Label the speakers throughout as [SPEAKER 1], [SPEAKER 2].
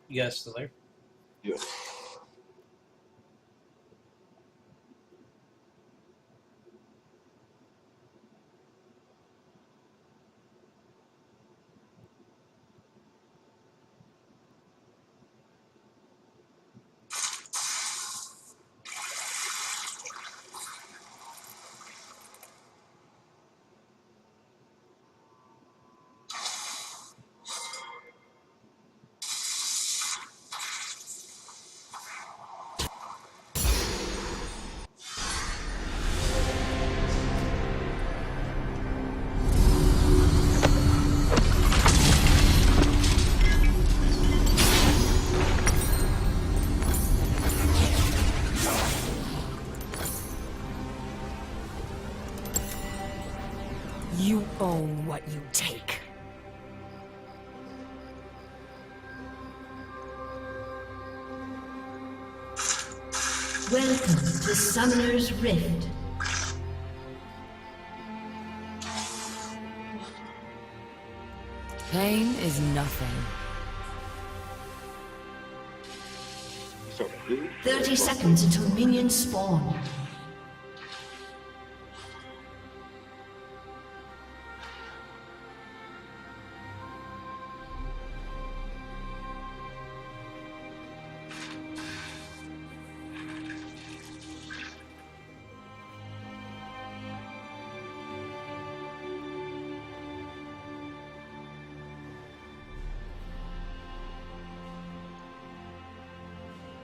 [SPEAKER 1] You guys still there?
[SPEAKER 2] Yeah.
[SPEAKER 3] You own what you take.
[SPEAKER 4] Welcome to Summoner's Rift.
[SPEAKER 3] Pain is nothing.
[SPEAKER 4] 30 seconds until minions spawn.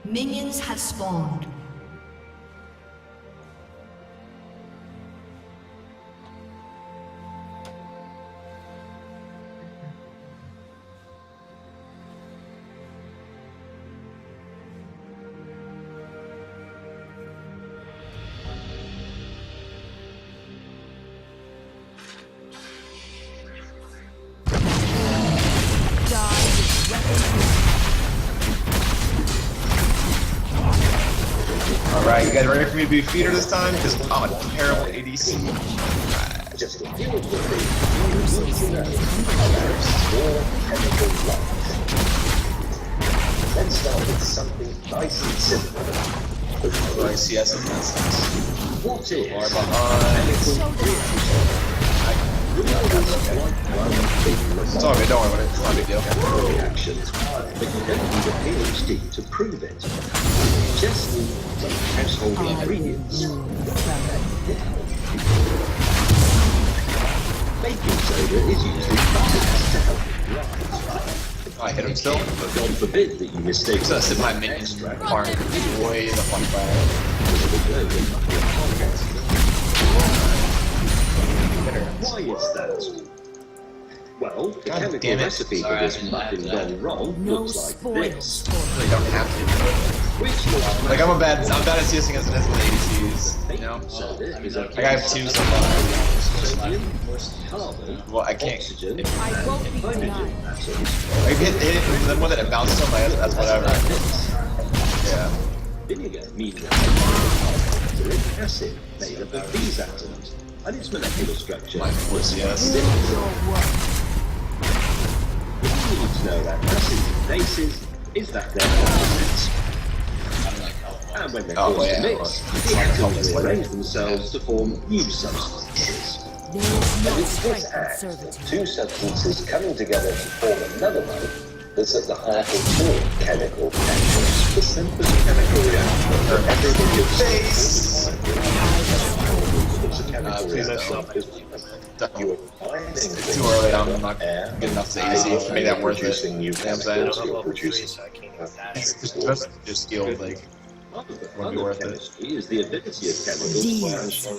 [SPEAKER 4] Minions have spawned.
[SPEAKER 5] Alright, you guys ready for me to be feeder this time? Because I'm a terrible ADC. Right.
[SPEAKER 6] Just a few of the things you need to know about small chemical life. Let's start with something nice and simple.
[SPEAKER 5] Right, CS in that sense.
[SPEAKER 6] What is
[SPEAKER 5] Far behind. It's all good, don't worry about it. It's not a big deal.
[SPEAKER 6] Reactions, but you don't need a PhD to prove it. You just need some household ingredients. Baking soda is usually used to help rise.
[SPEAKER 5] I hit him still.
[SPEAKER 6] But God forbid that you mistake
[SPEAKER 5] So that's my minions farm way the fuck back.
[SPEAKER 6] Why is that? Well, the
[SPEAKER 5] God
[SPEAKER 6] chemical
[SPEAKER 5] damn it.
[SPEAKER 6] recipe for this muffin gone wrong
[SPEAKER 3] No
[SPEAKER 6] looks like this.
[SPEAKER 3] spoils.
[SPEAKER 5] Really don't have to.
[SPEAKER 6] Which looks
[SPEAKER 5] Like I'm bad at CSing as ADCs, you know?
[SPEAKER 6] soda is a
[SPEAKER 5] Like I have two so far.
[SPEAKER 6] sodium, carbon,
[SPEAKER 5] Well, I can't.
[SPEAKER 6] oxygen,
[SPEAKER 3] I won't be
[SPEAKER 6] hydrogen
[SPEAKER 3] denied.
[SPEAKER 6] atoms.
[SPEAKER 5] I hit it, and then one that it bounced on my head, that's whatever.
[SPEAKER 6] Like this.
[SPEAKER 5] Yeah.
[SPEAKER 6] Vinegar means acid acid made up of these atoms, and its molecular structure.
[SPEAKER 5] My force, yes.
[SPEAKER 6] What you need to know about acids and bases is that they're opposites. And when they're
[SPEAKER 5] Oh,
[SPEAKER 6] forced
[SPEAKER 5] yeah,
[SPEAKER 6] to mix,
[SPEAKER 5] well,
[SPEAKER 6] the atoms rearrange themselves to form new substances.
[SPEAKER 3] There is no
[SPEAKER 6] And it's this
[SPEAKER 3] strength in
[SPEAKER 6] act
[SPEAKER 3] servitude.
[SPEAKER 6] of two substances coming together to form another one that's at the heart of all chemical reactions. The simplest chemical reaction for everything you've
[SPEAKER 5] Face!
[SPEAKER 6] please
[SPEAKER 5] Too early, I'm not good enough to ADC to make that worth it. You know what I'm saying? Just skilled, like, wouldn't be worth it.
[SPEAKER 6] chemistry is the ability of chemicals to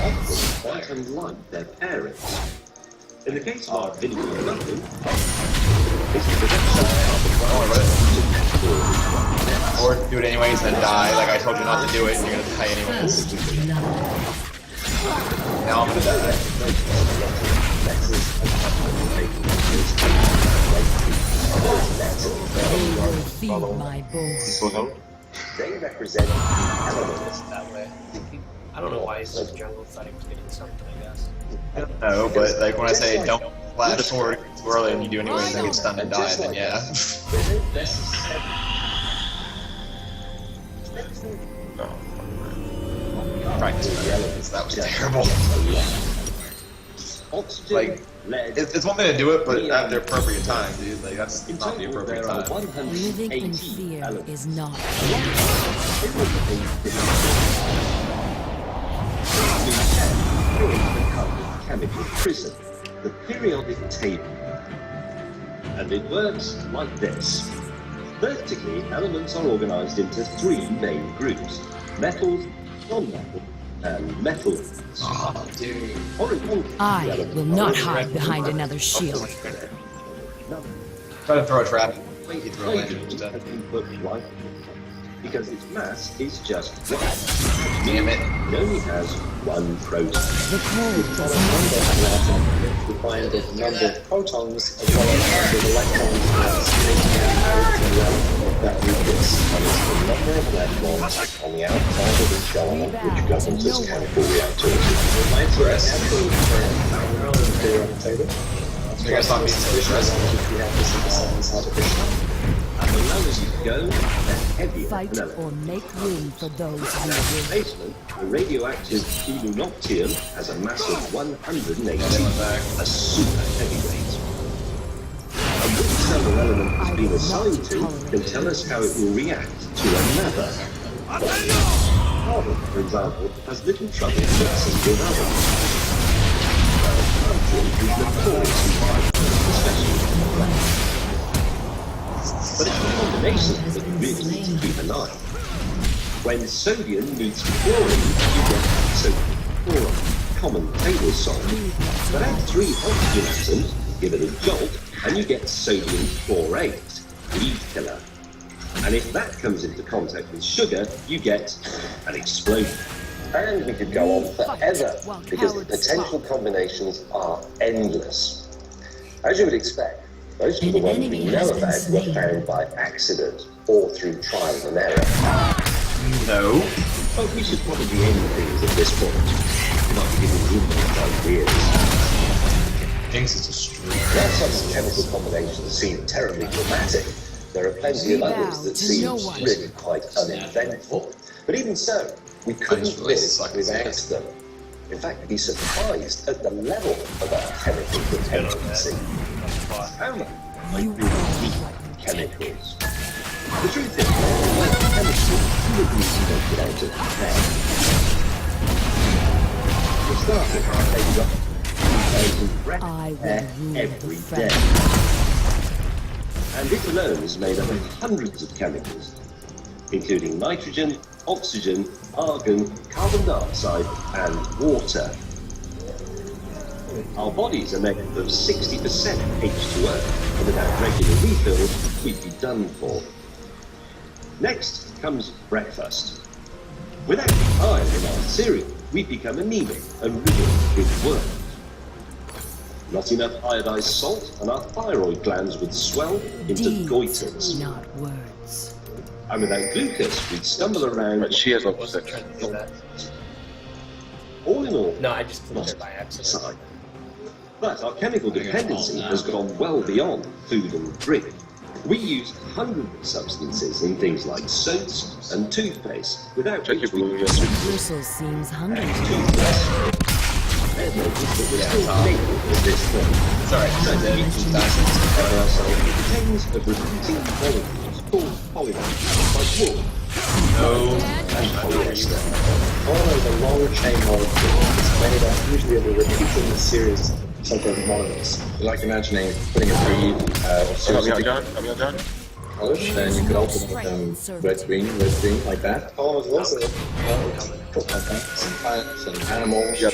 [SPEAKER 6] often quantum like their parents. In the case of our vinegar and muffin, it's the production
[SPEAKER 5] Don't worry about it.
[SPEAKER 6] of
[SPEAKER 5] Or do it anyways and then die. Like I told you not to do it, and you're gonna die anyways.
[SPEAKER 4] First blood.
[SPEAKER 5] Now I'm gonna die.
[SPEAKER 3] They will feed my bones.
[SPEAKER 6] They represent elements.
[SPEAKER 1] That way. I don't know why he's just jungle fighting to get something, I guess.
[SPEAKER 5] No, but like when I say don't flash sword too early and you do anyway, and then get stunned and die, then yeah.
[SPEAKER 6] They don't necessarily.
[SPEAKER 5] Practice for the elements, that was terrible.
[SPEAKER 6] Oxygen,
[SPEAKER 5] Like,
[SPEAKER 6] lead,
[SPEAKER 5] it's one thing to do it, but at the appropriate time, dude. Like, that's
[SPEAKER 6] in
[SPEAKER 5] not the
[SPEAKER 6] total,
[SPEAKER 5] appropriate
[SPEAKER 6] there are
[SPEAKER 5] time.
[SPEAKER 3] Living in
[SPEAKER 6] 180
[SPEAKER 3] fear
[SPEAKER 6] elements.
[SPEAKER 3] is not.
[SPEAKER 6] Create a kind of chemical prison, the periodic table. And it works like this. Vertically, elements are organized into three main groups: metals, non-metal, and metals.
[SPEAKER 5] Oh, dude.
[SPEAKER 6] Horizontally,
[SPEAKER 3] I
[SPEAKER 6] the elements
[SPEAKER 3] will
[SPEAKER 6] are
[SPEAKER 3] not
[SPEAKER 6] organized
[SPEAKER 3] hide behind another shield.
[SPEAKER 5] Try to throw a trap.
[SPEAKER 6] Wait,
[SPEAKER 5] You throw a lantern
[SPEAKER 6] hydrogen
[SPEAKER 5] instead.
[SPEAKER 6] has been put right because its mass is just one.
[SPEAKER 5] Damn it.
[SPEAKER 6] It only has one proton.
[SPEAKER 3] The cold does
[SPEAKER 1] On
[SPEAKER 3] not.
[SPEAKER 1] an atom, we find the number of protons as well as the number of electrons that's of that nucleus. And it's the number of electrons on the outside of each element which governs its chemical reactivity. Absolute periodic table.
[SPEAKER 5] I guess I'm being so stressed.
[SPEAKER 1] We have to synthesize artificial.
[SPEAKER 6] And the lower you go, the heavier
[SPEAKER 3] Fight
[SPEAKER 6] an element.
[SPEAKER 3] or make room for those who will.
[SPEAKER 6] Basement, the radioactive Ilunoctium has a mass of 180, a super heavyweight. And which solar element has been assigned to can tell us how it will react to another. Carbon, for example, has little trouble mixing with others. Hydrogen is notoriously violent, especially with flash. But it's the combination that you really need to keep an eye on. When sodium meets chlorine, you get sodium chloride, common table salt. But add 3 oxygen atoms, give it a jolt, and you get sodium chlorate, weed killer. And if that comes into contact with sugar, you get an explosion.
[SPEAKER 1] And we could go on forever because the potential combinations are endless. As you would expect, most of the
[SPEAKER 4] An
[SPEAKER 1] ones
[SPEAKER 4] enemy
[SPEAKER 1] we know
[SPEAKER 4] has been
[SPEAKER 1] about were
[SPEAKER 4] slain.
[SPEAKER 1] found by accident or through trial and error.
[SPEAKER 5] No.
[SPEAKER 6] Oh, we should probably end things at this point. Not giving you much ideas.
[SPEAKER 5] Jinx is a streak.
[SPEAKER 1] While some chemical combinations seem terribly dramatic, there are plenty of
[SPEAKER 3] We
[SPEAKER 1] others
[SPEAKER 3] bow
[SPEAKER 1] that
[SPEAKER 3] to
[SPEAKER 1] seem
[SPEAKER 3] no one.
[SPEAKER 1] really quite uneventful. But even so, we couldn't
[SPEAKER 5] just really
[SPEAKER 1] live
[SPEAKER 5] suck
[SPEAKER 1] without
[SPEAKER 5] at
[SPEAKER 1] them. In fact, be surprised at the level of our chemical dependency.
[SPEAKER 6] How much
[SPEAKER 3] You
[SPEAKER 6] like really
[SPEAKER 3] are
[SPEAKER 6] weak
[SPEAKER 3] what you
[SPEAKER 6] chemicals? The truth is, like chemistry, you would need to make it out of hair. For starters, they've got 2,000 breath
[SPEAKER 3] I will
[SPEAKER 6] air
[SPEAKER 3] rule
[SPEAKER 6] every
[SPEAKER 3] the
[SPEAKER 6] day.
[SPEAKER 3] French.
[SPEAKER 6] And it alone is made up of hundreds of chemicals, including nitrogen, oxygen, argon, carbon dioxide, and water. Our bodies are made up of 60% H2O, and without regular refills, we'd be done for. Next comes breakfast. Without iron in our cereal, we'd become anemic and riddled with worms. Not enough iodized salt, and our thyroid glands would swell into
[SPEAKER 3] Deeds,
[SPEAKER 6] goiters.
[SPEAKER 3] not words.
[SPEAKER 6] And without glucose, we'd stumble around.
[SPEAKER 2] But she has opposite.
[SPEAKER 6] All in all,
[SPEAKER 7] No, I just
[SPEAKER 6] not
[SPEAKER 7] clicked it by accident.
[SPEAKER 6] side. But our chemical dependency has gone well beyond food and drink. We use hundreds of substances in things like soaps and toothpaste, without
[SPEAKER 2] Check your
[SPEAKER 6] which we
[SPEAKER 2] blue, yes.
[SPEAKER 3] Bristle seems hungry.
[SPEAKER 6] There's no doubt that we're still capable of this thing.
[SPEAKER 5] Sorry,
[SPEAKER 6] So
[SPEAKER 5] I
[SPEAKER 6] we
[SPEAKER 5] did.
[SPEAKER 6] can cover ourselves with chains of repeating molecules called polymers, like wool
[SPEAKER 5] No.
[SPEAKER 6] and polyester.
[SPEAKER 1] Polymer is a long chain molecule. It's made up usually of a repeating series of so-called monomers. Like imagining putting a bead or
[SPEAKER 2] Come
[SPEAKER 1] series
[SPEAKER 2] here,
[SPEAKER 1] of
[SPEAKER 2] John. Come here, John.
[SPEAKER 1] colors, then you could open with them red, green, like that. Polymers are also put like that. Some plants and animals.
[SPEAKER 2] Yeah,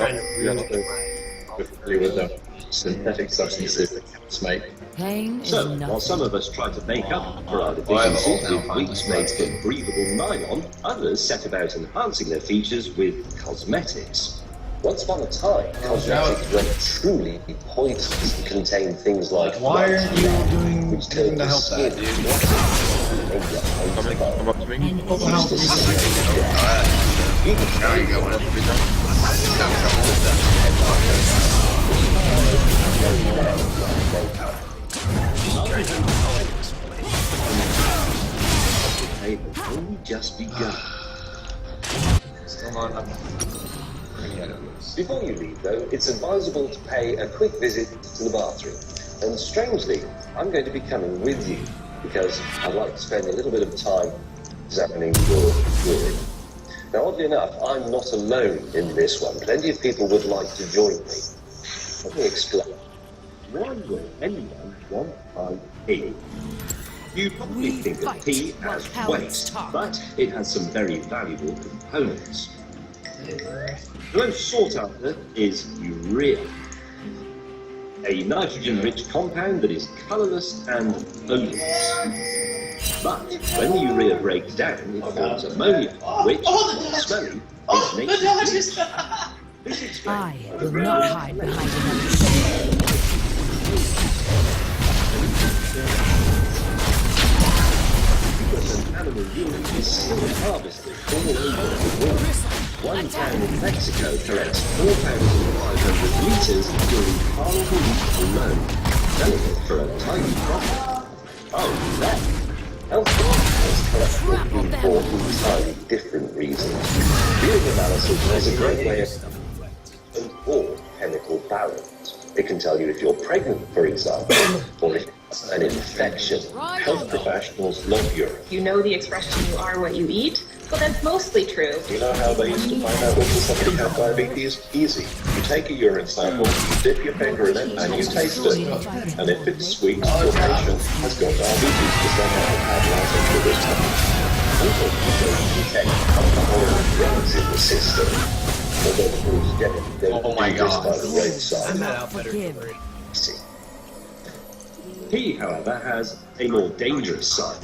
[SPEAKER 1] We're familiar with the synthetic substances that chemists make.
[SPEAKER 3] Pain is
[SPEAKER 6] So, while
[SPEAKER 3] nothing.
[SPEAKER 6] some of us try to make up for our deficiencies with weeks made of breathable nylon, others set about enhancing their features with cosmetics.
[SPEAKER 1] Once upon a time, cosmetics were truly poisonous and contained things like
[SPEAKER 5] Why are you doing
[SPEAKER 1] which turned
[SPEAKER 5] to
[SPEAKER 1] the
[SPEAKER 5] help
[SPEAKER 1] skin
[SPEAKER 5] that, dude?
[SPEAKER 2] Come up to me.
[SPEAKER 3] An
[SPEAKER 5] What the hell?
[SPEAKER 2] Come up to me, John.
[SPEAKER 6] They've only just begun.
[SPEAKER 5] Still not up.
[SPEAKER 6] Before you leave, though, it's advisable to pay a quick visit to the bathroom. And strangely, I'm going to be coming with you because I'd like to spend a little bit of time examining your urine. Now, oddly enough, I'm not alone in this one. Plenty of people would like to join me. Let me explain. Why would anyone want to pee? You probably think of pee as waste, but it has some very valuable components. The most sought after is urea, a nitrogen-rich compound that is colourless and odourless. But when the urea breaks down, it forms ammonia, which, while smelly, is nature's bleach. This explains
[SPEAKER 3] I will not hide behind another shield.
[SPEAKER 6] animal urine is still harvested all over the world. One town in Mexico collects 4,500 litres during Carnival Week alone, selling it for a tiny profit. Oh, that! Elsewhere, it's collected for entirely different reasons. Urine analysis is a great way of or chemical balance. It can tell you if you're pregnant, for example, or if it's an infection. Health professionals love urine.
[SPEAKER 7] You know the expression, you are what you eat? Well, that's mostly true.
[SPEAKER 1] You know how they used to find out whether somebody had diabetes? Easy. You take a urine sample, you dip your finger in it, and you taste it. And if it's sweet, your patient has got diabetes because they haven't had life for this time. Unfortunately, you detect alcohol and drugs in the system. So those get
[SPEAKER 5] Oh my God.
[SPEAKER 1] by the roadside.
[SPEAKER 3] Forgive.
[SPEAKER 6] See. Pee, however, has a more dangerous side.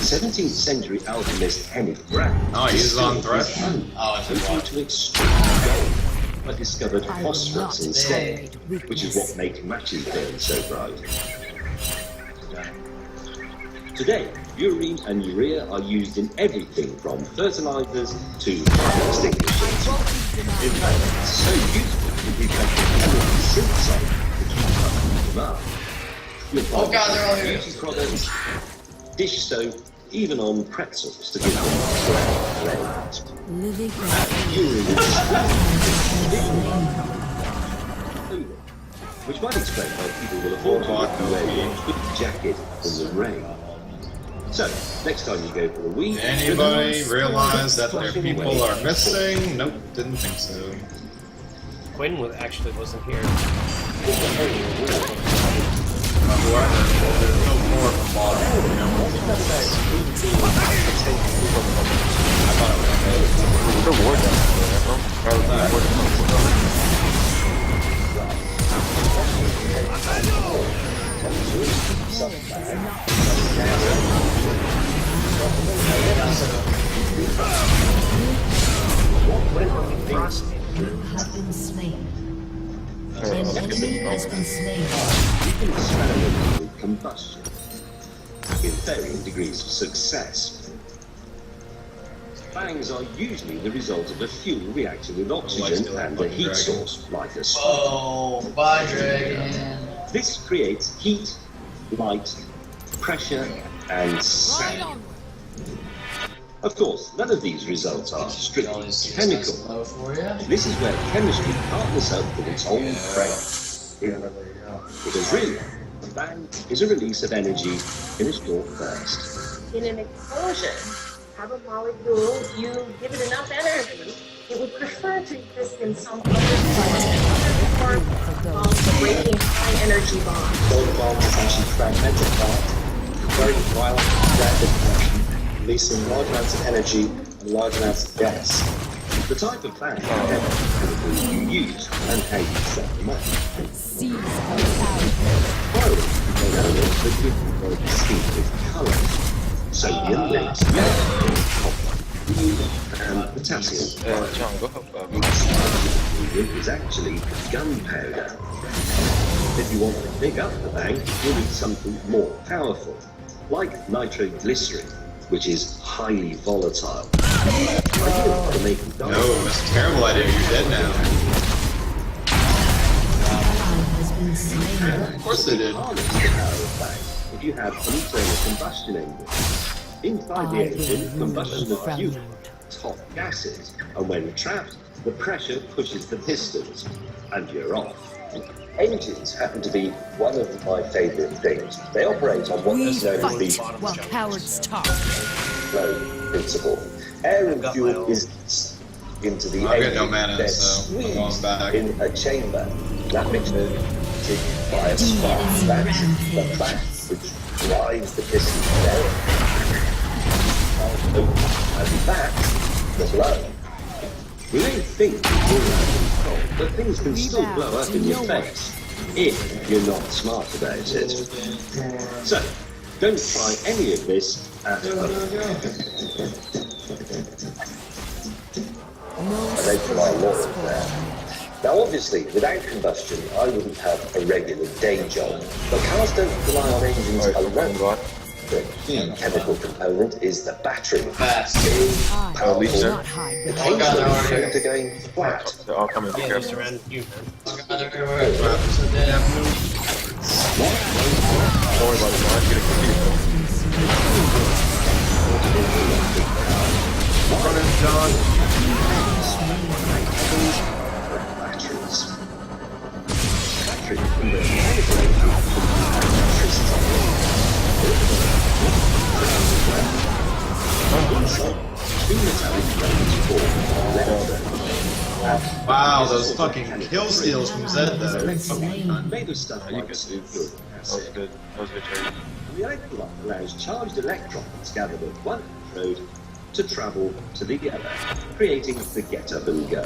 [SPEAKER 6] 17th century alchemist Hennig Brand
[SPEAKER 5] Oh, he's on threat.
[SPEAKER 6] Oh, to extract gold, but discovered
[SPEAKER 3] I will
[SPEAKER 6] phosphorus
[SPEAKER 3] not
[SPEAKER 6] instead,
[SPEAKER 3] tolerate
[SPEAKER 6] which is
[SPEAKER 3] weakness.
[SPEAKER 6] what makes matches burn so bright. Today, urine and urea are used in everything from fertilizers to fire extinguishers. In fact, it's so useful that we've had chemical synthesizer to keep up the demand. You'll find beauty products, dish soap, even on pretzels to give them a flavor.
[SPEAKER 3] Living
[SPEAKER 6] Urine is which might explain why people will afford to wear a good jacket in the rain. So, next time you go for a wee,
[SPEAKER 5] Anybody realize that their people are missing? Nope, didn't think so.
[SPEAKER 2] Quinn actually wasn't here.
[SPEAKER 5] There's no more from bottom.
[SPEAKER 4] You have been slain. An enemy has been slain.
[SPEAKER 6] you can experiment with combustion with varying degrees of success. Fangs are usually the result of a fuel reacting with oxygen and a heat source, like a spark.
[SPEAKER 8] Oh, bye, Dragon.
[SPEAKER 6] This creates heat, light, pressure, and sound. Of course, none of these results are strictly chemical.
[SPEAKER 8] Low for you.
[SPEAKER 6] This is where chemistry partners up with its own prey. Because really, a bang is a release of energy in a short burst.
[SPEAKER 7] In an explosion, have a molecule, you give it enough energy, it would prefer to exist in some other form of breaking high energy bonds.
[SPEAKER 1] Solar bombs essentially fragment apart, very violent rapid motion, releasing large amounts of energy and large amounts of gas.
[SPEAKER 6] The type of fan chemicals you use and how you set them up.
[SPEAKER 3] seize our power.
[SPEAKER 6] Fire contain elements that give them very distinctive colours. Sodium makes yellow, copper, blue, and potassium.
[SPEAKER 2] John, go help.
[SPEAKER 6] It is actually gunpowder. If you want to pick up the bang, you'll need something more powerful, like nitroglycerin, which is highly volatile. Ideal for making
[SPEAKER 5] No, it's a terrible idea. You're dead now.
[SPEAKER 4] been slain.
[SPEAKER 5] Of course they did.
[SPEAKER 6] Harness the power of that if you have an internal combustion engine. Inside the
[SPEAKER 3] I
[SPEAKER 6] engine,
[SPEAKER 3] will
[SPEAKER 6] combustion
[SPEAKER 3] move
[SPEAKER 6] of
[SPEAKER 3] from
[SPEAKER 6] fuel
[SPEAKER 3] you.
[SPEAKER 6] is hot gases, and when trapped, the pressure pushes the pistons, and you're off. Engines happen to be one of my favourite things. They operate on what
[SPEAKER 3] We
[SPEAKER 6] is known as the
[SPEAKER 3] fight while cowards talk.
[SPEAKER 6] flow principle. Air and fuel is into the
[SPEAKER 5] I've got
[SPEAKER 6] engine,
[SPEAKER 5] no mana,
[SPEAKER 6] they're
[SPEAKER 5] so I'm going
[SPEAKER 6] squeezed
[SPEAKER 5] back.
[SPEAKER 6] in a chamber. That mixture is by a spark. That's the back which drives the piston down. And that's the blow. You may think you're out of control, but things can still blow up in your face if you're not smart about it. So, don't try any of this at home. And they put our laws there. Now, obviously, without combustion, I wouldn't have a regular day job. But cars don't rely on engines alone. The key chemical component is the battery.
[SPEAKER 8] Fast.
[SPEAKER 3] I will
[SPEAKER 5] Least
[SPEAKER 3] not hide
[SPEAKER 6] The
[SPEAKER 3] behind.
[SPEAKER 6] case is going to going flat.
[SPEAKER 2] They're all coming together. Just around you, man.
[SPEAKER 5] Don't worry about it, man. I'm getting confused.
[SPEAKER 6] Running, John. Batteries. Batteries can be manipulated to electricity. Two metallic plates form electrodes.
[SPEAKER 5] Wow, those fucking kill steals from Zed
[SPEAKER 4] Has
[SPEAKER 5] though.
[SPEAKER 4] been slain.
[SPEAKER 6] Made of stuff
[SPEAKER 5] You
[SPEAKER 6] like
[SPEAKER 5] can see
[SPEAKER 6] sulfuric
[SPEAKER 5] that was
[SPEAKER 6] acid.
[SPEAKER 5] good. That was a good trade.
[SPEAKER 6] The electrolyte allows charged electrons gathered at one electrode to travel to the other, creating the get up and go.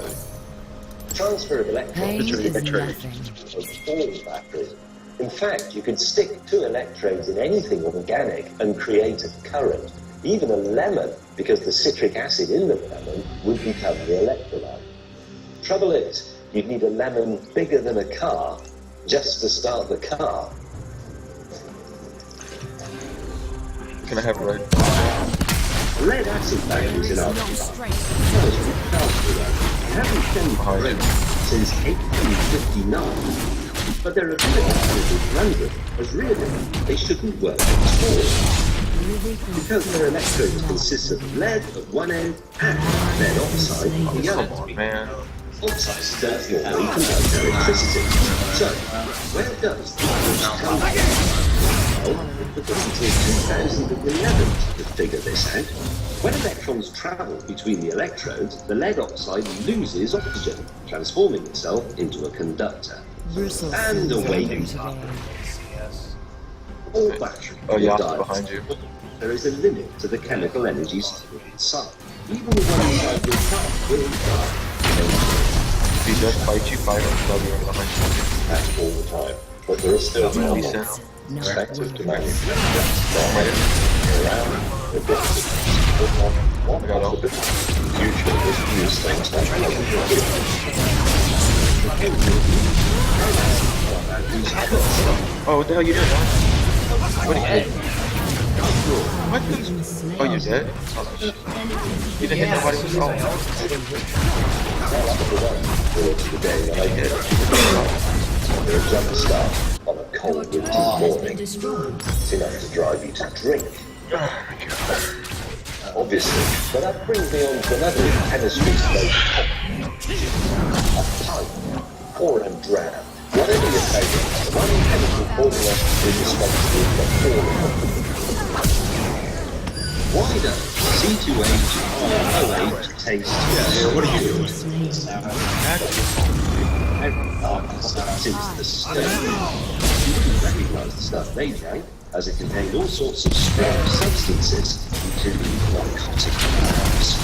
[SPEAKER 6] Transfer of
[SPEAKER 3] Pain
[SPEAKER 6] electrons
[SPEAKER 3] is
[SPEAKER 6] is
[SPEAKER 3] nothing.
[SPEAKER 6] of all batteries. In fact, you could stick two electrodes in anything organic and create a current. Even a lemon, because the citric acid in the lemon would become the electrolyte. Trouble is, you'd need a lemon bigger than a car just to start the car.
[SPEAKER 5] Can I have red?
[SPEAKER 6] Lead acid batteries in our
[SPEAKER 3] No
[SPEAKER 6] car
[SPEAKER 3] strength.
[SPEAKER 6] haven't shown growth since 1859. But their ability to run as really they shouldn't work at all. Because their electrodes consist of lead at one end and lead oxide at the
[SPEAKER 5] Come
[SPEAKER 6] other.
[SPEAKER 5] on, man.
[SPEAKER 6] Oxides don't normally conduct electricity. So, where does the force come from? Well, it was until 2011 to figure this out. When electrons travel between the electrodes, the lead oxide loses oxygen, transforming itself into a conductor.
[SPEAKER 3] Brussels
[SPEAKER 6] And
[SPEAKER 3] seems
[SPEAKER 6] away
[SPEAKER 3] angry
[SPEAKER 6] you
[SPEAKER 3] today.
[SPEAKER 2] Yes.
[SPEAKER 6] All batteries
[SPEAKER 5] Oh, yeah,
[SPEAKER 6] will die.
[SPEAKER 5] behind you.
[SPEAKER 6] There is a limit to the chemical energy stored inside. Even the one inside your car will die.
[SPEAKER 5] If he does fight you, fight him. I'll be right behind you.
[SPEAKER 6] That's all the time. But there are still
[SPEAKER 5] Decent.
[SPEAKER 6] more
[SPEAKER 3] No.
[SPEAKER 6] effective to manufacture around the business. One
[SPEAKER 5] got all.
[SPEAKER 6] of the future is to use things
[SPEAKER 5] Oh, what the hell you doing, man? What are you doing? What? Oh, you dead? Oh, shit. You didn't hit nobody with all.
[SPEAKER 6] They're a jump start on a cold winter
[SPEAKER 4] Has been
[SPEAKER 6] morning.
[SPEAKER 4] destroyed.
[SPEAKER 6] It's enough to drive you to drink. Obviously, but that brings me on to another chemistry's most a pipe or a dram. Whatever your favourite, the one chemical formula is responsible for forming. Why does C2H taste
[SPEAKER 5] What are you doing?
[SPEAKER 4] Slain.
[SPEAKER 6] since the start? You wouldn't recognise the stuff they drank, as it contained all sorts of strange substances, including narcotic drugs.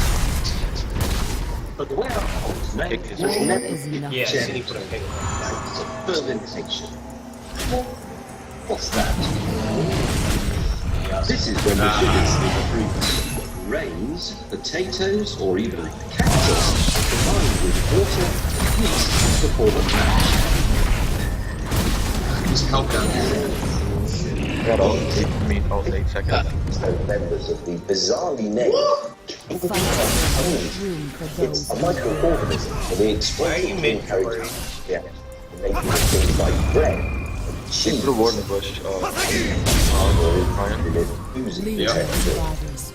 [SPEAKER 6] But the way alcohol is made was
[SPEAKER 3] War
[SPEAKER 6] never
[SPEAKER 3] is nothing.
[SPEAKER 2] Yeah, so you put a pig.
[SPEAKER 6] fermentation. What's that? This is when the sugars in the fruits, grains, potatoes, or even cactus are combined with water and yeast to form a mash.
[SPEAKER 5] Just help down here. Got all 8 seconds.
[SPEAKER 6] So members of the bizarrely named
[SPEAKER 3] Fight is room for
[SPEAKER 6] it's
[SPEAKER 3] those
[SPEAKER 6] a microorganism, and we exploit
[SPEAKER 2] Why are you
[SPEAKER 6] it to
[SPEAKER 2] mid,
[SPEAKER 6] encourage
[SPEAKER 2] Corey?
[SPEAKER 6] making things like bread,
[SPEAKER 1] machine.
[SPEAKER 5] Put a ward in the bush. Ryan.
[SPEAKER 1] Using
[SPEAKER 3] Lead
[SPEAKER 1] the
[SPEAKER 3] the survivors.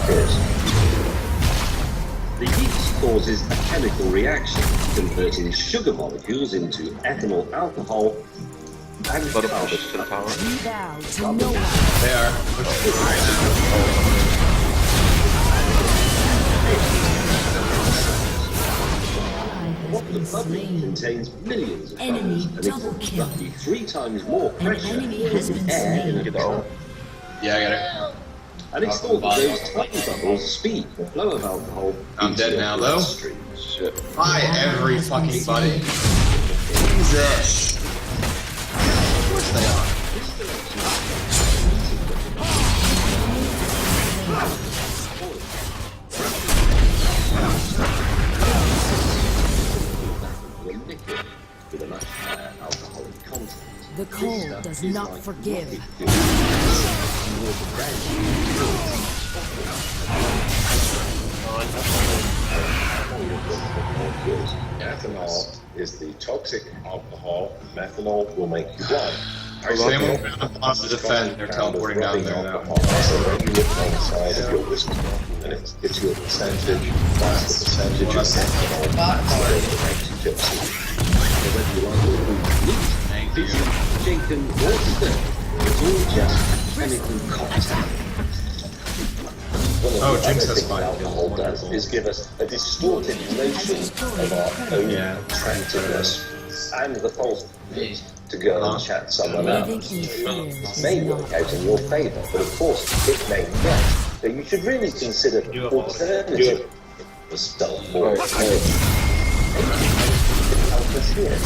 [SPEAKER 1] Yes.
[SPEAKER 6] The yeast causes a chemical reaction, converting sugar molecules into ethanol alcohol and
[SPEAKER 5] Let him
[SPEAKER 6] carbon.
[SPEAKER 5] push to the tower.
[SPEAKER 3] We bow to no one.
[SPEAKER 2] They are.
[SPEAKER 6] What the public contains millions of
[SPEAKER 4] Enemy
[SPEAKER 6] tons, and
[SPEAKER 4] double
[SPEAKER 6] it's
[SPEAKER 4] kill.
[SPEAKER 6] roughly 3 times more
[SPEAKER 4] An
[SPEAKER 6] pressure
[SPEAKER 4] enemy has been
[SPEAKER 6] than air in a
[SPEAKER 5] Get the
[SPEAKER 6] car.
[SPEAKER 5] ult.
[SPEAKER 2] Yeah, I got it.
[SPEAKER 6] And it's thought that those tiny bubbles speed the flow of alcohol.
[SPEAKER 2] I'm
[SPEAKER 6] into
[SPEAKER 2] dead
[SPEAKER 6] your
[SPEAKER 2] now,
[SPEAKER 6] bloodstream.
[SPEAKER 2] though.
[SPEAKER 5] Shit.
[SPEAKER 2] Hi, every fucking buddy. Jesus. Of course they are.
[SPEAKER 6] The liquid with a much higher alcoholic content.
[SPEAKER 3] The cold does not forgive.
[SPEAKER 1] Ethanol is the toxic alcohol. Methanol will make you blind.
[SPEAKER 2] They want to defend. They're teleporting down there now.
[SPEAKER 1] So when you look on the side of your whiskey bottle and it gives you a percentage, that's the percentage of ethanol that makes you tipsy.
[SPEAKER 6] So whether you like your food neat,
[SPEAKER 2] Thank you.
[SPEAKER 6] fizzy, shaken, or stirred, it's all just a chemical cocktail.
[SPEAKER 1] One of
[SPEAKER 2] Oh,
[SPEAKER 1] the
[SPEAKER 2] Jinx
[SPEAKER 1] other
[SPEAKER 2] has
[SPEAKER 1] things
[SPEAKER 2] spiked.
[SPEAKER 1] alcohol does is give us a distorted notion of our own
[SPEAKER 2] Yeah.
[SPEAKER 1] attractiveness and the false need to go and chat someone
[SPEAKER 3] Living
[SPEAKER 1] else.
[SPEAKER 3] in fear is
[SPEAKER 1] May
[SPEAKER 3] not
[SPEAKER 1] work out in your favour, but of course it may not. So you should really consider alternative for stuff more.
[SPEAKER 5] Right.
[SPEAKER 1] Help us here.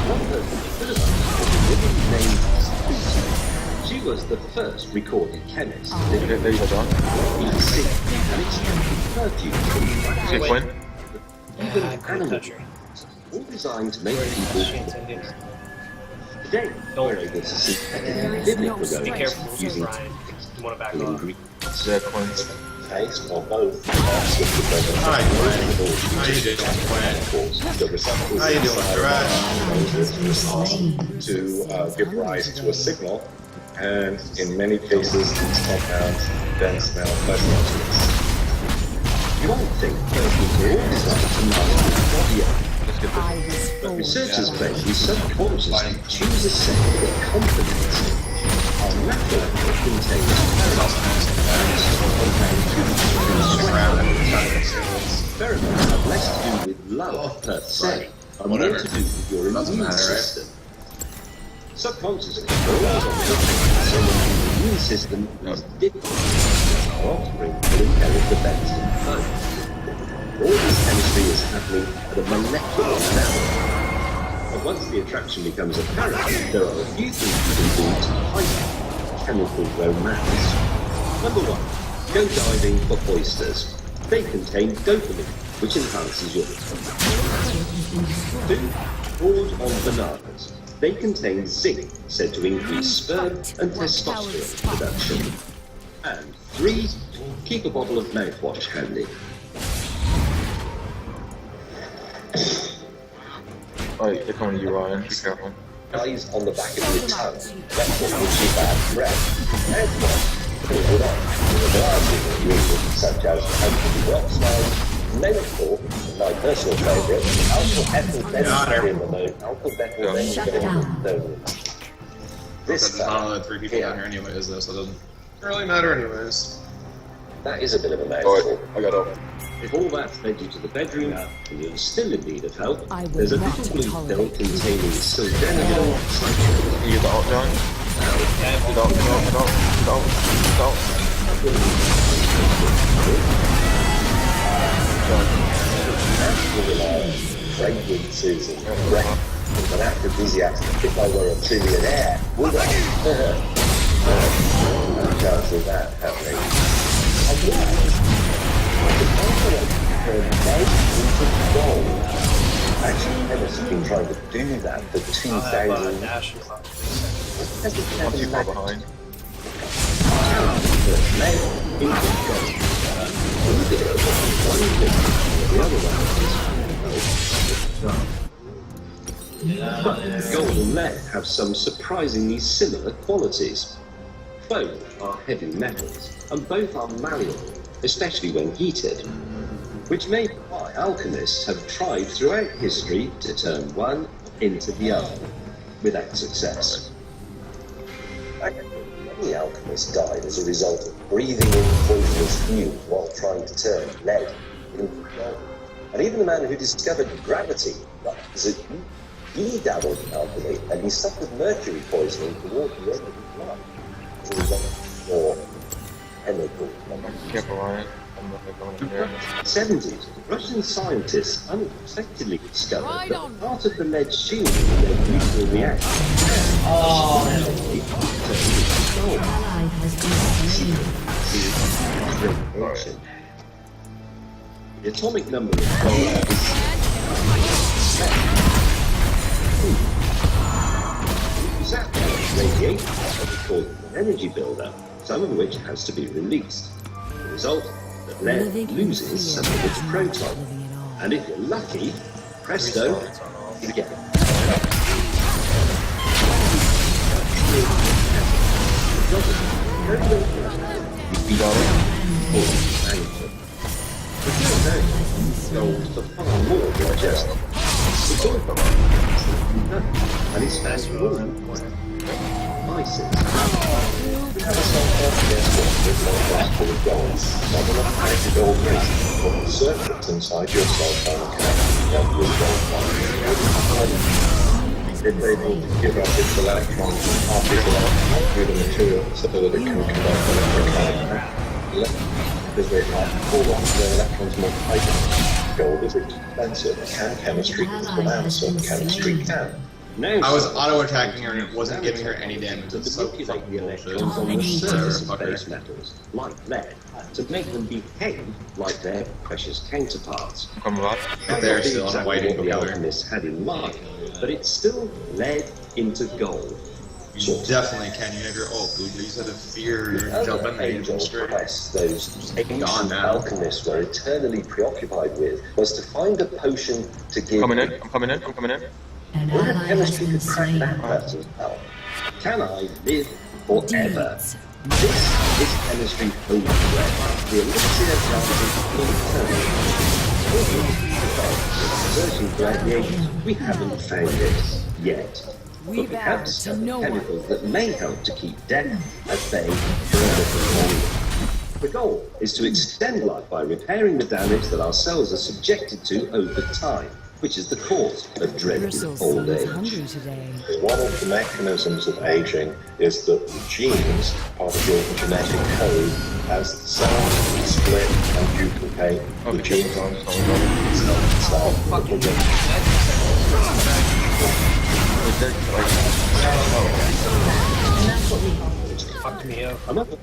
[SPEAKER 6] One person was a woman named Susan. She was the first recorded chemist.
[SPEAKER 5] There you go, John.
[SPEAKER 6] Each city and its perfume from
[SPEAKER 5] See Quinn?
[SPEAKER 6] even
[SPEAKER 2] I couldn't
[SPEAKER 6] animal
[SPEAKER 2] touch her.
[SPEAKER 6] all designed to make people. Today, we're able to see
[SPEAKER 3] There is
[SPEAKER 6] biblical
[SPEAKER 3] no
[SPEAKER 6] goes
[SPEAKER 2] Be
[SPEAKER 3] strength
[SPEAKER 2] careful,
[SPEAKER 3] in
[SPEAKER 2] Sir
[SPEAKER 6] using
[SPEAKER 2] Brian. You want to back
[SPEAKER 6] the
[SPEAKER 2] off.
[SPEAKER 6] ingredients.
[SPEAKER 5] Yeah, Quinn.
[SPEAKER 1] Taste or both. Hi,
[SPEAKER 2] Hi, Gwen. How you doing, Gwen?
[SPEAKER 1] The receptors
[SPEAKER 2] How you doing,
[SPEAKER 1] inside to give rise to a signal, and in many cases these compounds then smell pleasant.
[SPEAKER 6] You might think persons are all designed to master the body odor.
[SPEAKER 3] I was
[SPEAKER 6] But
[SPEAKER 3] forged
[SPEAKER 6] researchers
[SPEAKER 3] by
[SPEAKER 6] claim we
[SPEAKER 3] it.
[SPEAKER 6] subconsciously choose a scent that complements it. Our method contains pheromones have less to do with love per se, and more
[SPEAKER 2] Whatever.
[SPEAKER 6] to do with your
[SPEAKER 2] Doesn't
[SPEAKER 6] immune
[SPEAKER 2] matter, right?
[SPEAKER 6] system. Subconsciously, we're always on the lookout, so when the immune system is different, our offspring will inherit the best of both. All this chemistry is happening at a molecular level. But once the attraction becomes apparent, there are a few things you can do to heighten chemical romance. Number one, go diving for oysters. They contain dopamine, which enhances your Two, gorge on bananas. They contain zinc, said to increase sperm and testosterone production. And three, keep a bottle of mouthwash handy.
[SPEAKER 5] Alright, they're coming to you, Ryan. Be careful.
[SPEAKER 1] Eyes on the back of your tongue. That's what gives you bad breath. And one, put it on. With a variety of ingredients such as alkaline peroxide, menthol, my personal favourite,
[SPEAKER 4] Shut down.
[SPEAKER 1] This
[SPEAKER 2] There's not
[SPEAKER 1] time,
[SPEAKER 2] only 3 people down here anyways, though, so it doesn't really matter anyways.
[SPEAKER 1] that is a bit of a mouthful.
[SPEAKER 5] Alright, I got up.
[SPEAKER 6] If all that led you to the bedroom and you're still in need of help,
[SPEAKER 3] I will
[SPEAKER 6] there's a
[SPEAKER 3] not
[SPEAKER 6] little blue pill
[SPEAKER 3] tolerate
[SPEAKER 6] containing sildenafil citrate.
[SPEAKER 5] You get the ult, John? Get out, get out, get out, get out, get out.
[SPEAKER 1] Fragrances and breath and aphrodisiacs. If I were a trillionaire, would I? No chance of that happening. And yet, the confidence turned light into gold. Actually, chemists have been trying to do that for 2,000
[SPEAKER 2] Dash.
[SPEAKER 1] Has it
[SPEAKER 5] Not too
[SPEAKER 1] never
[SPEAKER 5] far
[SPEAKER 1] met
[SPEAKER 5] behind.
[SPEAKER 6] The other But gold and lead have some surprisingly similar qualities. Both are heavy metals, and both are malleable, especially when heated, which may be why alchemists have tried throughout history to turn one into the other, without success.
[SPEAKER 1] Many alchemists died as a result of breathing in poisonous fumes while trying to turn lead into gold. And even the man who discovered gravity, he dabbled in alchemy and he suffered mercury poisoning towards the end of his life as a result of more chemical.
[SPEAKER 5] Careful, Ryan. I'm not going
[SPEAKER 6] In
[SPEAKER 5] there.
[SPEAKER 6] the 70s, Russian scientists unexpectedly discovered that part of the lead shield in their nuclear reactor
[SPEAKER 3] Ally has been slain.
[SPEAKER 6] radiation. The atomic number of gold is that radiation is called an energy buildup, some of which has to be released. The result, that lead
[SPEAKER 3] Living in
[SPEAKER 6] loses
[SPEAKER 3] fear
[SPEAKER 6] some of its
[SPEAKER 3] is not
[SPEAKER 6] proton.
[SPEAKER 3] living at all.
[SPEAKER 6] And if you're lucky, presto, you get it. You beat on it, or management. But you're very gold for far more than just the gold. And it's fast moving. Vices.
[SPEAKER 1] Circuits inside your cell phone it's able to give up its electrons and half its electrons through the material so that it can conduct electrochemical. Because they can't hold on to their electrons more tightly. Gold is expensive, and chemistry is banana, so chemistry can.
[SPEAKER 6] Now,
[SPEAKER 2] I was auto-attacking her and it wasn't giving her any damage.
[SPEAKER 6] to
[SPEAKER 2] It's so
[SPEAKER 6] manipulate
[SPEAKER 2] fucking
[SPEAKER 6] the
[SPEAKER 2] bullshit.
[SPEAKER 6] electrons on the surface of
[SPEAKER 2] Fucker.
[SPEAKER 6] base metals, like lead, to make them behave like their precious counterparts.
[SPEAKER 5] Come on.
[SPEAKER 2] But they're still on a
[SPEAKER 6] Exactly
[SPEAKER 2] waiting
[SPEAKER 6] what the
[SPEAKER 2] together.
[SPEAKER 6] alchemists had in mind, but it's still led into gold.
[SPEAKER 2] You definitely can. You have your ult, dude. You said a fear jump in there, you jump straight.
[SPEAKER 1] Quest those ancient
[SPEAKER 2] Gone now.
[SPEAKER 1] alchemists were eternally preoccupied with was to find a potion to give.
[SPEAKER 5] I'm coming in.
[SPEAKER 3] An
[SPEAKER 1] What if
[SPEAKER 3] ally has
[SPEAKER 1] chemistry
[SPEAKER 3] been
[SPEAKER 1] could crack
[SPEAKER 3] slain.
[SPEAKER 1] that nut as well?
[SPEAKER 6] Can I live forever?
[SPEAKER 3] Deeds.
[SPEAKER 6] This is chemistry holy grail, the elixir granted eternally. Searching for radiation, we haven't found it yet.
[SPEAKER 3] We
[SPEAKER 6] But we
[SPEAKER 3] bow
[SPEAKER 6] have
[SPEAKER 3] to
[SPEAKER 6] discovered
[SPEAKER 3] no one.
[SPEAKER 6] chemicals that may help to keep death at bay for a little longer. The goal is to extend life by repairing the damage that our cells are subjected to over time, which is the cause of dreaded
[SPEAKER 3] Bristles
[SPEAKER 6] old
[SPEAKER 3] seems
[SPEAKER 6] age.
[SPEAKER 3] hungry today.
[SPEAKER 1] One of the mechanisms of aging is that the genes, part of your genetic code, as the cells split and duplicate, the genes on
[SPEAKER 6] Another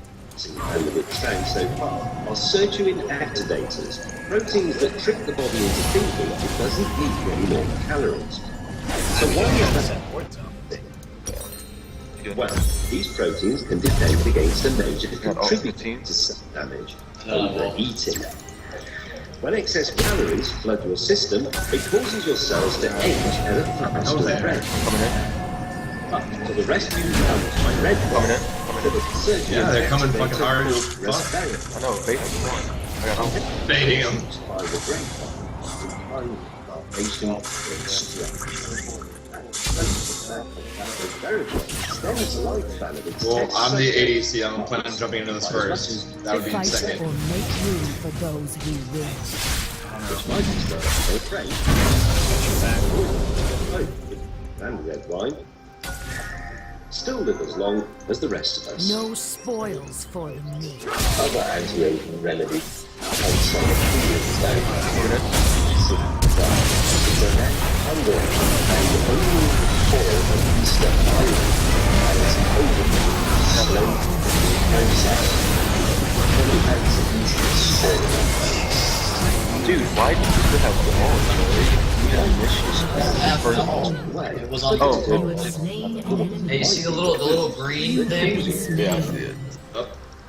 [SPEAKER 6] and of its found so far are sirtuin activators, proteins that trick the body into thinking it doesn't need any more calories. So why is that? Well, these proteins can defend against a major contributor to cell damage, overeating. When excess calories flood your system, it causes your cells to age at a faster rate. So the rescue comes by red box.
[SPEAKER 2] Yeah, they're coming fucking hard as fuck.
[SPEAKER 5] I know, basically. I got help.
[SPEAKER 2] Baiting them.
[SPEAKER 6] By the brain.
[SPEAKER 2] Well, I'm the ADC. I'm planning on jumping into this first. That would be in
[SPEAKER 3] Fight
[SPEAKER 2] second.
[SPEAKER 3] or make room for those who will.
[SPEAKER 6] And red wine still live as long as the rest of us.
[SPEAKER 3] No spoils for the meek.
[SPEAKER 1] other anti-aging remedies outside of feelings like under and only the soil of Easter Island and its slow process fully hands of Easter soil.
[SPEAKER 5] Dude, why did you have the wall?
[SPEAKER 8] It was on
[SPEAKER 5] Oh,
[SPEAKER 3] You have slain an enemy.
[SPEAKER 8] Hey, you see the little green thing?
[SPEAKER 3] Slain.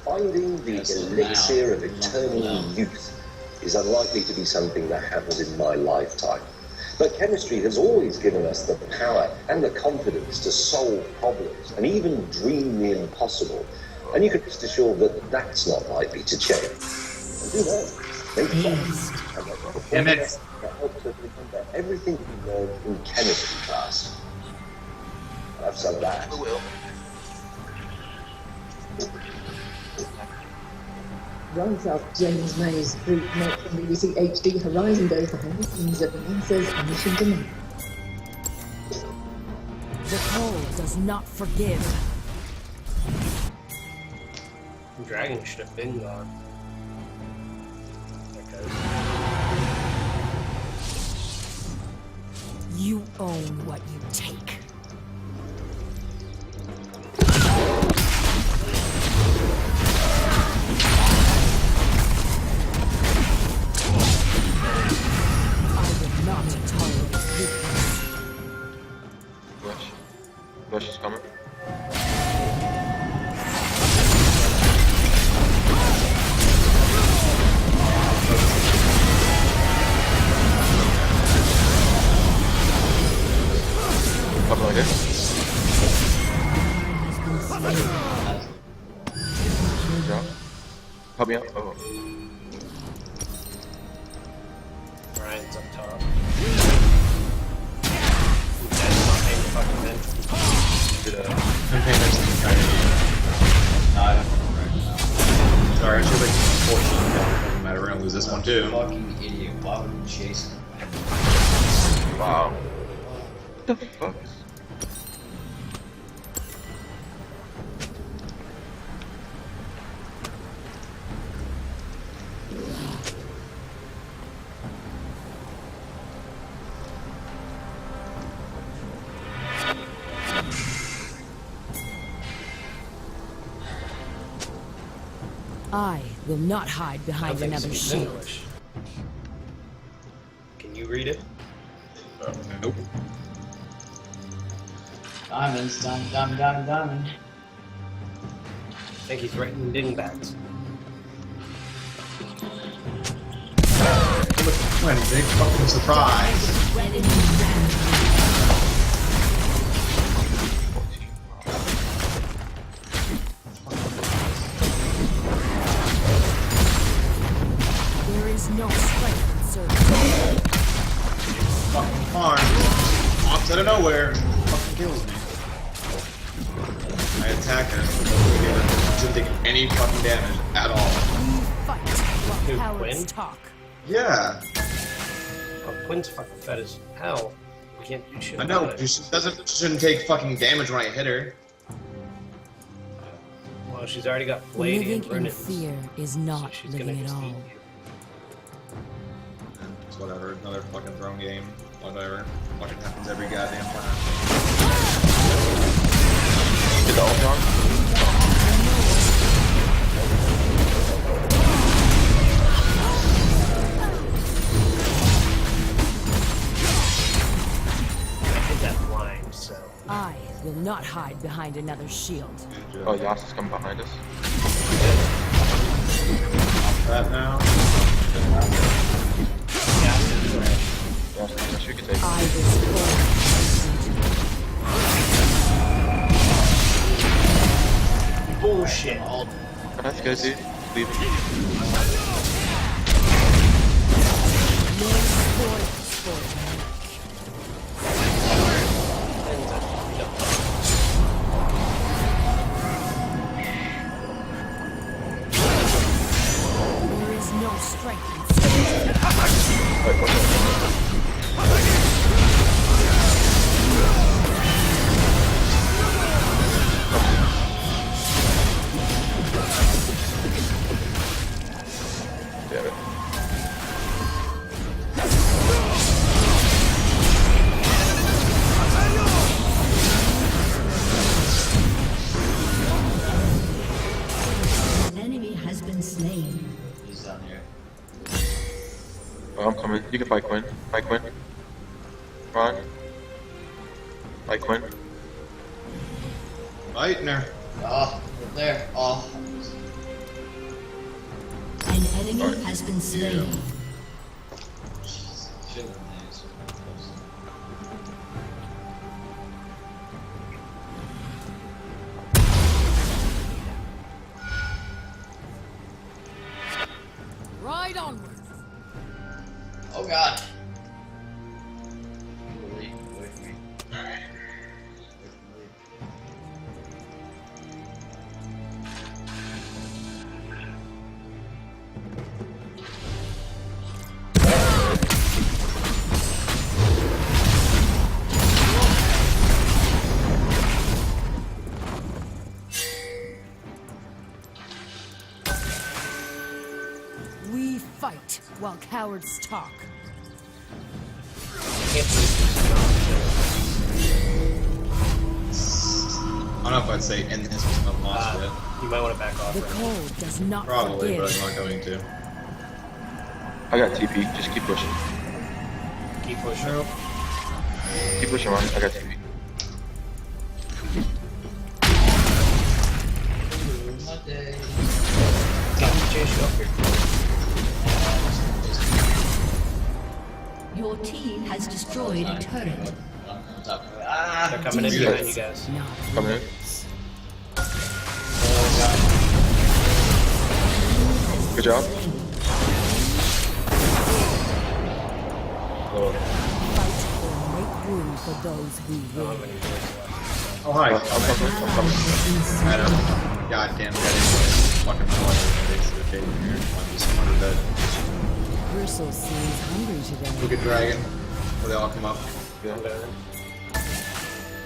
[SPEAKER 1] Finding the elixir of eternal youth
[SPEAKER 6] is unlikely to be something that happens in my lifetime. But chemistry has always given us the power and the confidence to solve problems and even dream the impossible. And you can rest assured that that's not likely to change. And who knows? Maybe
[SPEAKER 2] Damn it.
[SPEAKER 6] that helps us remember everything we learned in chemistry class. Have some of that.
[SPEAKER 5] I will.
[SPEAKER 9] Rise up, James May's group note from BBC HD. Horizon goes behind the scenes of the NASA's mission to Mars.
[SPEAKER 3] The cold does not forgive.
[SPEAKER 10] Dragon should have been gone. Okay.
[SPEAKER 3] You own what you take. I will not tolerate weakness.
[SPEAKER 5] Rush. Rush is coming. Coming right here. Yeah. Help me out. Oh.
[SPEAKER 10] Ryan's up top. That's not paying the fucking men.
[SPEAKER 5] Did,
[SPEAKER 2] I'm paying attention to the entire game. I don't know right now. Sorry, I should have like 14 kills. Doesn't matter, we're gonna lose this one too.
[SPEAKER 8] Fucking idiot. Why would you chase him?
[SPEAKER 5] wow. What the fuck?
[SPEAKER 3] I will not hide behind
[SPEAKER 10] I don't think
[SPEAKER 3] another
[SPEAKER 10] it's
[SPEAKER 3] shield.
[SPEAKER 10] English. Can you read it?
[SPEAKER 2] Nope.
[SPEAKER 8] Diamonds, diamond.
[SPEAKER 10] I think he's writing dingbats.
[SPEAKER 2] When big fucking surprise.
[SPEAKER 3] There is no strength in service.
[SPEAKER 2] Fucking farm. Pops out of nowhere. Fucking kills me. I attack her. She didn't take any fucking damage at all.
[SPEAKER 3] We fight
[SPEAKER 10] Who,
[SPEAKER 3] while cowards
[SPEAKER 10] Quinn?
[SPEAKER 3] talk.
[SPEAKER 2] Yeah.
[SPEAKER 10] Oh, Quinn's fucking fed as hell. We can't do shit.
[SPEAKER 2] I know.
[SPEAKER 10] about it.
[SPEAKER 2] She shouldn't take fucking damage when I hit her.
[SPEAKER 10] Well, she's already got blade
[SPEAKER 3] Living
[SPEAKER 10] and
[SPEAKER 3] in
[SPEAKER 10] runes.
[SPEAKER 3] fear is
[SPEAKER 10] So
[SPEAKER 3] not
[SPEAKER 10] she's gonna
[SPEAKER 3] living at
[SPEAKER 10] just
[SPEAKER 3] all.
[SPEAKER 10] eat you.
[SPEAKER 2] It's whatever. Another fucking throne game. Whatever. Fucking happens every goddamn time.
[SPEAKER 5] Did the ult on?
[SPEAKER 10] I did that blind, so.
[SPEAKER 3] I will not hide behind another shield.
[SPEAKER 5] Oh, Yas is coming behind us.
[SPEAKER 2] That now.
[SPEAKER 5] Yas, you can take it.
[SPEAKER 3] I was
[SPEAKER 10] Bullshit.
[SPEAKER 5] Let's go, dude. Leave it.
[SPEAKER 3] no spoils for me. There is no strength in service.
[SPEAKER 5] Wait, what's up? Damn it.
[SPEAKER 3] An enemy has been slain.
[SPEAKER 8] He's down here.
[SPEAKER 5] Oh, I'm coming. You can fight Quinn. Fight Quinn. Run. Fight Quinn.
[SPEAKER 2] Fighting her.
[SPEAKER 8] Oh, right there. Oh.
[SPEAKER 3] An enemy has been slain.
[SPEAKER 8] chilling there, so
[SPEAKER 3] Right onward.
[SPEAKER 8] oh god! Wait for me.
[SPEAKER 3] We fight while cowards talk.
[SPEAKER 10] Can't believe this is
[SPEAKER 2] I don't know if I'd say end this with no boss yet.
[SPEAKER 10] You might want to back off.
[SPEAKER 3] The
[SPEAKER 10] Right now.
[SPEAKER 3] cold does not
[SPEAKER 2] Probably, but
[SPEAKER 3] forgive.
[SPEAKER 2] I'm not going to.
[SPEAKER 5] I got TP. Just keep pushing.
[SPEAKER 10] Keep pushing.
[SPEAKER 5] Keep pushing, Ryan. I got TP.
[SPEAKER 8] My day.
[SPEAKER 10] Chase you up here.
[SPEAKER 11] Your team has destroyed a turret.
[SPEAKER 10] They're coming in behind you guys.
[SPEAKER 5] Coming in. Good job.
[SPEAKER 3] Fight or make room for those who will.
[SPEAKER 2] Oh, hi.
[SPEAKER 5] I'm coming.
[SPEAKER 2] I know. Goddamn dead. Fucking annoying. It's rotating here. I'm just under dead.
[SPEAKER 3] Bristle seems hungry today.
[SPEAKER 2] Wicked dragon. Will they all come up?
[SPEAKER 10] I'm down.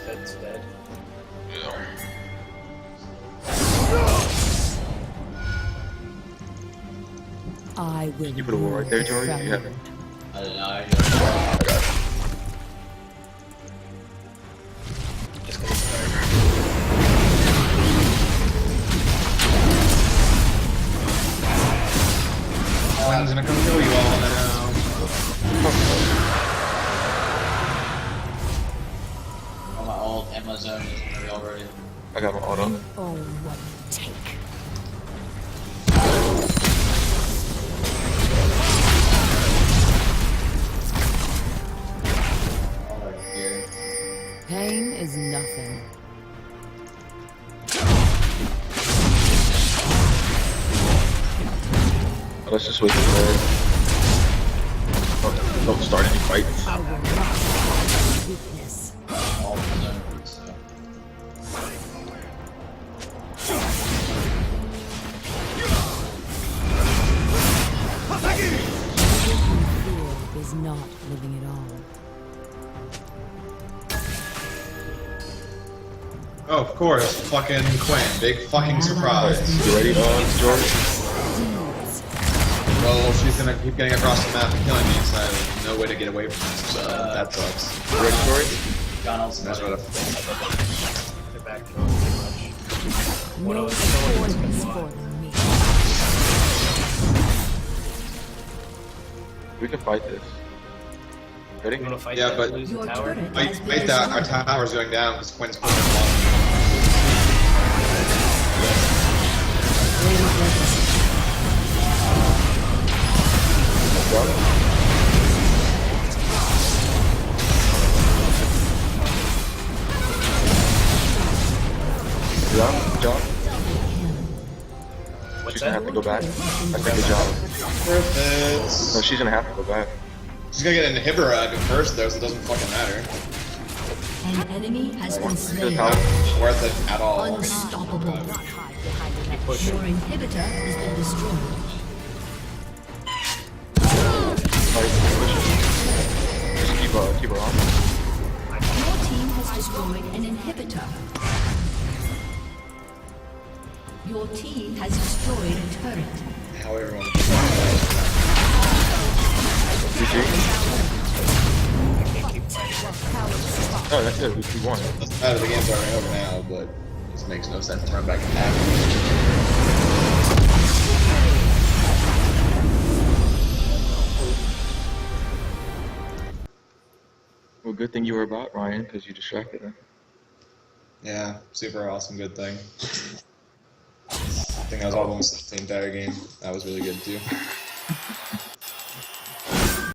[SPEAKER 10] That's dead.
[SPEAKER 3] I will.
[SPEAKER 5] You put a wall right there, Jory?
[SPEAKER 3] found.
[SPEAKER 5] Yeah.
[SPEAKER 8] I don't know.
[SPEAKER 5] I got it.
[SPEAKER 10] Just gonna start.
[SPEAKER 2] One's gonna come kill you all now.
[SPEAKER 8] Oh, my old Amazon is ready already.
[SPEAKER 5] I got my auto.
[SPEAKER 3] Oh, what you take.
[SPEAKER 8] Alright, here.
[SPEAKER 3] Pain is nothing.
[SPEAKER 5] Let's just wait for the don't start any fights.
[SPEAKER 3] I will not have weakness.
[SPEAKER 8] All Amazon, so.
[SPEAKER 3] Fear is not living at all.
[SPEAKER 2] Oh, of course. Fucking Quinn. Big fucking surprise.
[SPEAKER 5] You ready, George?
[SPEAKER 2] Well, she's gonna keep getting across the map and killing me, so I have no way to get away from her, so that sucks.
[SPEAKER 5] You ready, George?
[SPEAKER 8] Donald's
[SPEAKER 2] That's what
[SPEAKER 10] They're back too much. What
[SPEAKER 3] No
[SPEAKER 10] else?
[SPEAKER 3] sword is for me.
[SPEAKER 5] We can fight this. Ready?
[SPEAKER 10] You wanna fight
[SPEAKER 2] Yeah,
[SPEAKER 10] that
[SPEAKER 2] but-
[SPEAKER 10] losing
[SPEAKER 11] Your
[SPEAKER 10] tower?
[SPEAKER 11] turret
[SPEAKER 2] Wait,
[SPEAKER 11] has been
[SPEAKER 2] wait, that our
[SPEAKER 11] destroyed.
[SPEAKER 2] tower's going down because Quinn's pulling them off.
[SPEAKER 5] Drop. Good job.
[SPEAKER 10] What's
[SPEAKER 5] She's gonna
[SPEAKER 10] that?
[SPEAKER 5] have to go back. I said good job.
[SPEAKER 2] Perfect.
[SPEAKER 5] No, she's gonna have to go back.
[SPEAKER 2] She's gonna get an inhibitor out of it first, though, so it doesn't fucking matter.
[SPEAKER 11] An enemy has been
[SPEAKER 5] Good
[SPEAKER 11] slain.
[SPEAKER 5] tower.
[SPEAKER 2] Worth it at all.
[SPEAKER 11] Unstoppable.
[SPEAKER 3] Not hide behind the next
[SPEAKER 10] Push.
[SPEAKER 11] Your inhibitor has been destroyed.
[SPEAKER 5] Alright, push it. Just keep her on.
[SPEAKER 11] Your team has destroyed an inhibitor. Your team has destroyed a turret.
[SPEAKER 2] How everyone.
[SPEAKER 5] GG.
[SPEAKER 3] cowards talk.
[SPEAKER 5] Oh, that's it. We won.
[SPEAKER 2] Doesn't matter, the game's already over now, but it just makes no sense to run back and have
[SPEAKER 5] Well, good thing you were about, Ryan, because you distracted him.
[SPEAKER 2] Yeah, super awesome, good thing. I think that was almost the entire game. That was really good too.